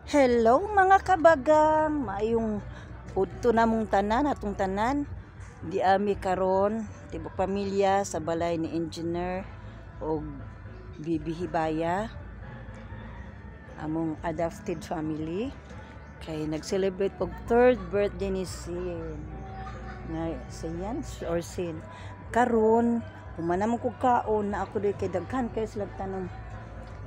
Hello mga kabagang, maayong udto namong tanan atong tanan. Di ami karon tibok pamilya sa balay ni Engineer og Bibi Hibaya, among adopted family. Kay nag-celebrate og third birthday ni Sin. Nga Sin or Sin. Karon humana mo kog kaon na ako kay daghan kay sila tanom.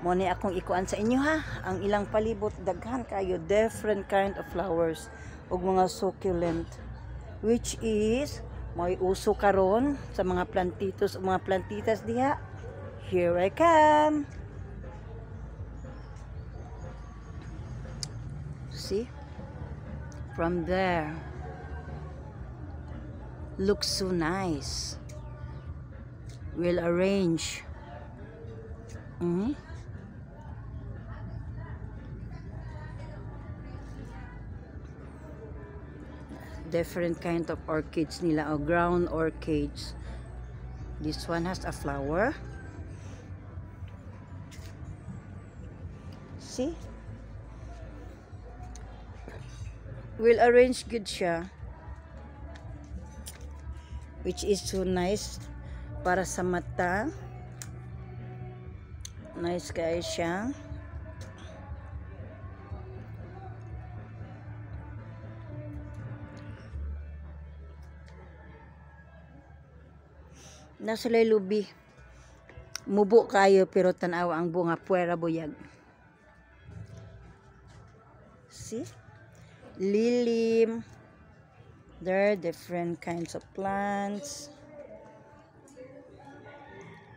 Mo ni akong ikuan sa inyo ha, ang ilang palibot daghan kayo different kind of flowers ug mga succulent, which is may uso karon sa mga plantitos ug mga plantitas diha. Here I come. See? From there. Looks so nice. We'll arrange. Different kind of orchids nila o ground orchids. This one has a flower. See? We'll arrange good siya, which is so nice para sa mata. Nice kayo siya. Nasa lay lubi. Mubo kayo pero tanaw ang bunga puwera buyag. See? Lilim. There are different kinds of plants.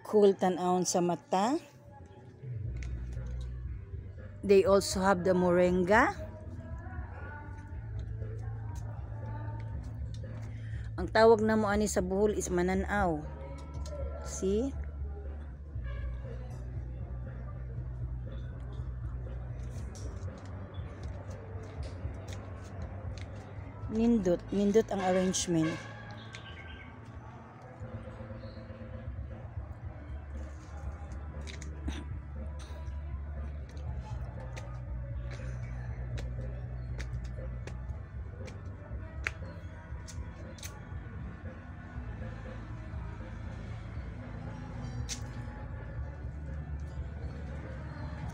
Cool tanawon sa mata. They also have the moringa. Ang tawag na mo ani sa buhol is mananaw. See? Nindot ang arrangement.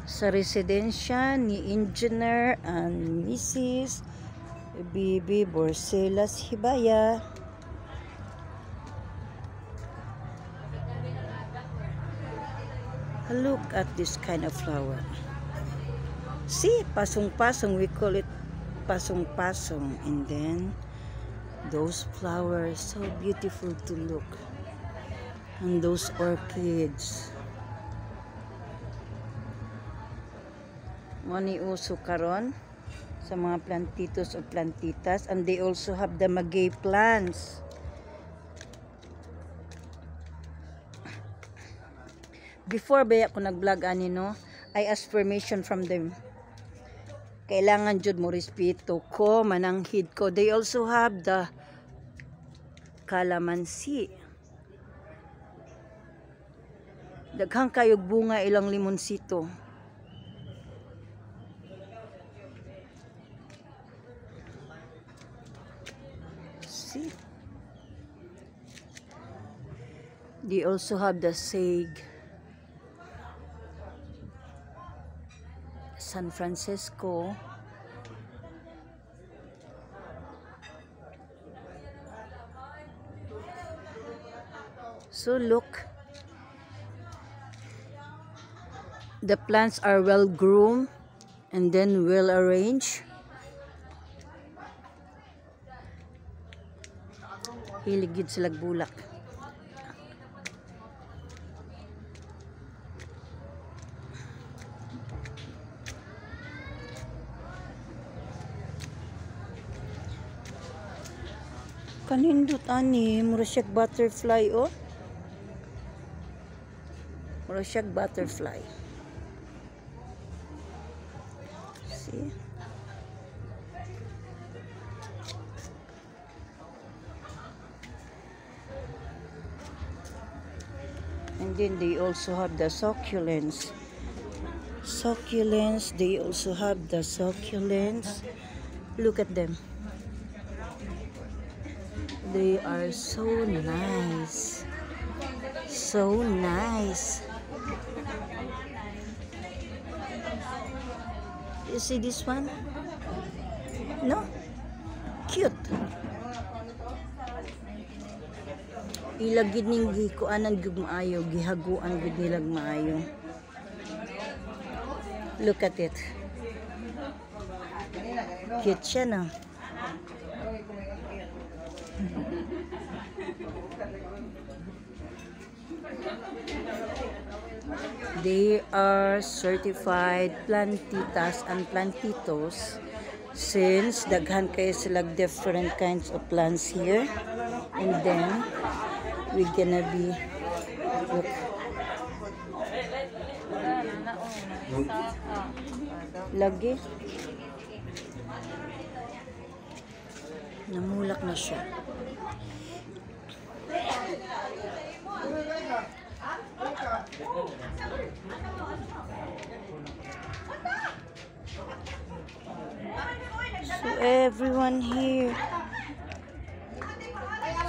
Sa residensya ni Engineer and Mrs. Bibi Borselas Hibaya. Look at this kind of flower. See, pasong-pasong, we call it pasong-pasong. And then those flowers, so beautiful to look. And those orchids. Mani uso karon sa mga plantitos o plantitas, and they also have the maguey plants. Before ba ako nag-vlog ani no, I asked permission from them. Kailangan jud mo respeto ko mananghid ko. They also have the calamansi. Daghang kayog bunga ilang limonsito. See? They also have the sage. San Francisco. So look. The plants are well groomed and then well arranged. Hiligid sila bulak. Kanindot ani, mura siyag butterfly oh. Mura siyag butterfly. See? And then they also have the succulents. succulents. They also have the succulents. Look at them. They are so nice. So nice. You see this one? No? Cute. Ilagid ning gikuanan gud maayo, gihaguan gud nilag maayo. Look at it. Cute siya na. They are certified plantitas and plantitos since daghan kayo sila different kinds of plants here. And then we're gonna be look. Lagi namulak na siya. So everyone here,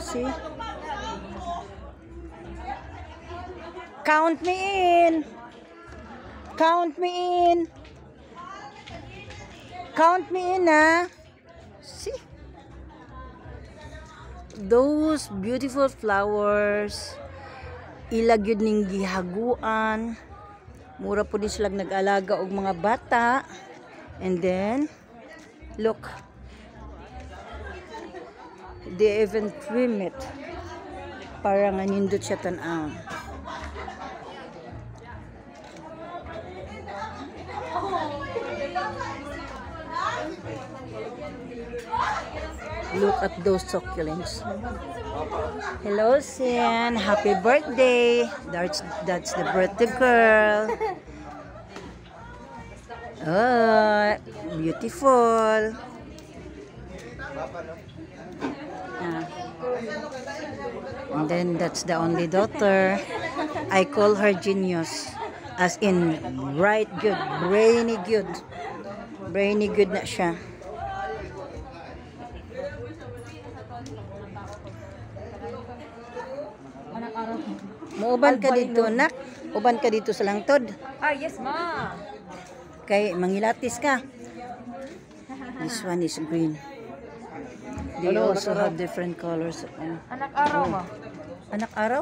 see, count me in, count me in, count me in, ah. See those beautiful flowers. Ilagyod ning gihaguan. Mura po din sila nag-alaga og mga bata. And then look, they even trim it para nga nindot siya tan-aw. Look at those succulents. Hello, Sin. Happy birthday. That's the birthday girl. Oh, beautiful. And then that's the only daughter. I call her genius. As in, bright good, brainy good. Brainy good na siya. Muuban ka dito, nak? Uban ka dito sa langtod? Ah, yes, ma. Kay mangilatis ka. This one is green. They also have different colors. Anak araw, ma. Anak araw?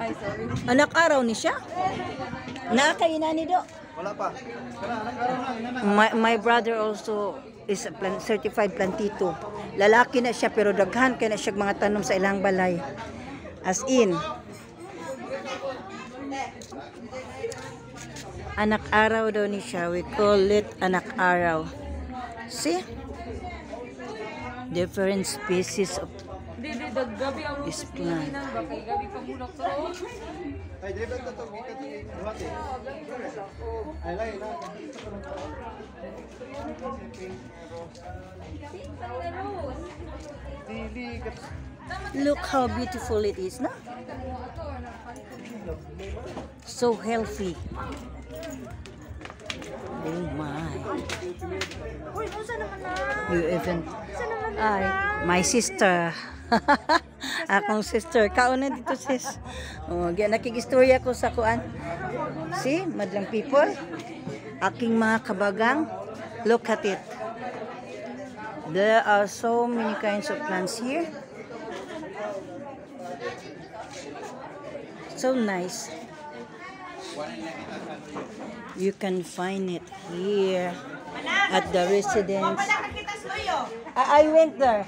Ay, sorry. Anak araw ni siya? Nakakaina ni do? Wala pa. My brother also is a certified plantito. Lalaki na siya pero daghan kay na siya mga tanom sa ilang balay. As in, anak araw daw ni siya. We call it anak araw. See? Different species of Didi, gabi ang this plant. bakay. Gabi pa muna ko. Ay, di ba ito ito? Buhat eh. Ay, lay na. Dili. Look how beautiful it is, no? So healthy. Oh my. Uy, kung saan naman na? You even ay, my sister. Akong sister. Kauna dito, sis. Oh, nakigistorya ko sa kuan. See, madlang people. Aking mga kabagang. Look at it. There are so many kinds of plants here. So nice. You can find it here at the residence. I went there.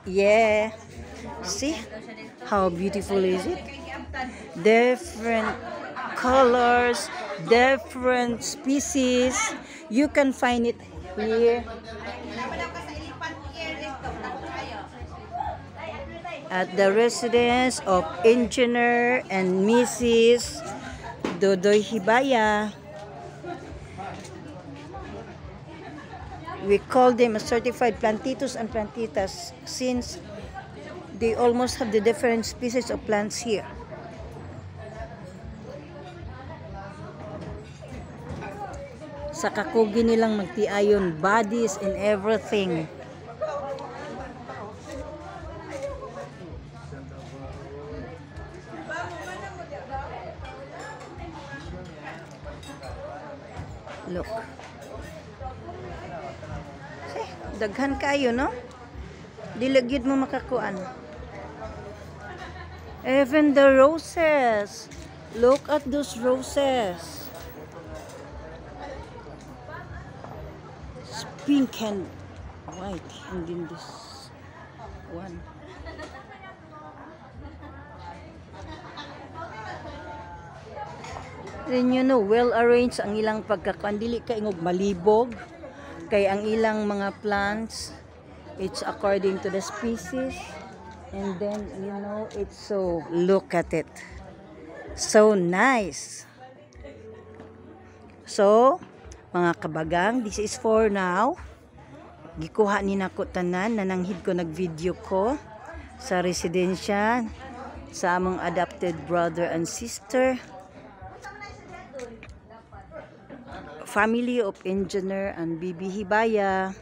Yeah. See how beautiful is it? Different colors, different species. You can find it here. At the residence of Engineer and Mrs. Dodoy Hibaya. We call them certified plantitos and plantitas since they almost have the different species of plants here. sa kakugi nilang magtiayon, bodies and everything. Look. Daghan kayo, no? Dilagyod mo makakuan. Even the roses. Look at those roses. It's pink and white. And then this one. Then you know, well arranged ang ilang pagkakuan. Dili ka ingog malibog. Kay ang ilang mga plants, it's according to the species. And then, you know, it's so, look at it. So nice. So, mga kabagang, this is for now. Gikuha ni nako tanan, nananghid ko nag-video ko sa residensya sa among adopted brother and sister. Family of Engineer and Bibi Hibaya.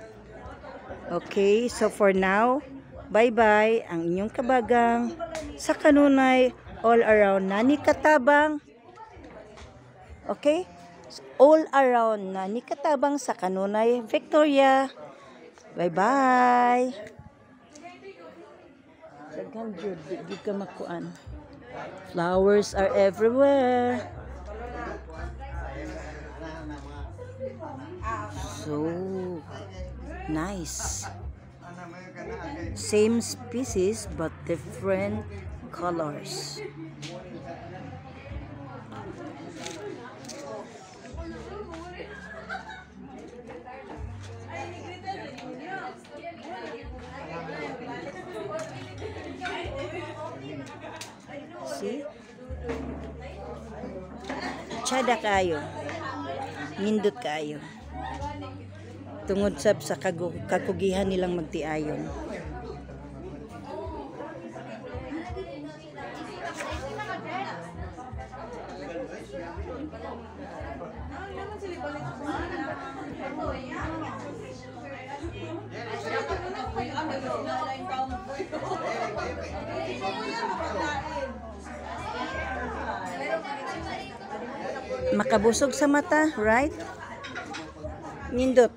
Okay, so for now, bye-bye ang inyong kabagang sa kanunay all around Nani Katabang. Okay? All around Nani Katabang sa kanunay Victoria. Bye-bye. Daghan jud di ka makuan. Flowers are everywhere. So nice. Same species but different colors. See? Tsada kayo. Nindot kayo. Tungod sa kakugihan nilang magtiayon. Makabusog sa mata, right? Nindot.